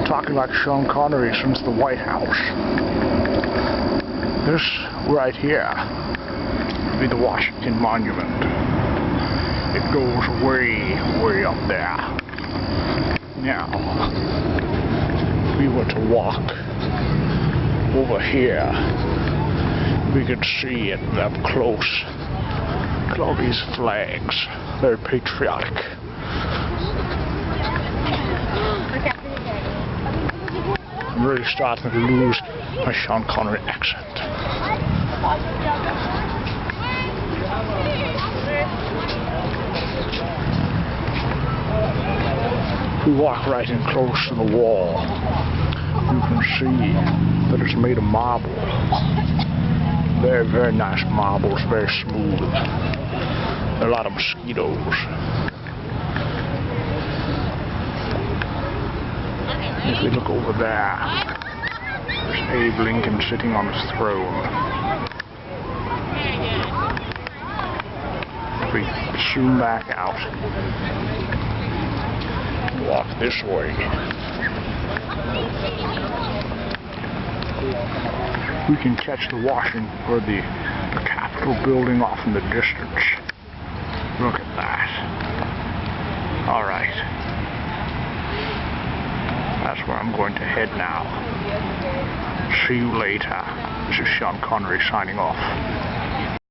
talking like Sean Connery since the White House. This right here will be the Washington Monument. It goes way, way up there. Now, if we were to walk over here, we could see it up close. Look at all these flags. Very patriotic. I'm really starting to lose my Sean Connery accent. If we walk right in close to the wall, you can see that it's made of marble. Very, very nice marbles, very smooth. There are a lot of mosquitoes. If we look over there, there's Abe Lincoln sitting on his throne. If we zoom back out, walk this way, we can catch the Washington or the Capitol building off in the distance. Look at that. Alright. That's where I'm going to head now. See you later. This is Sean Connery signing off.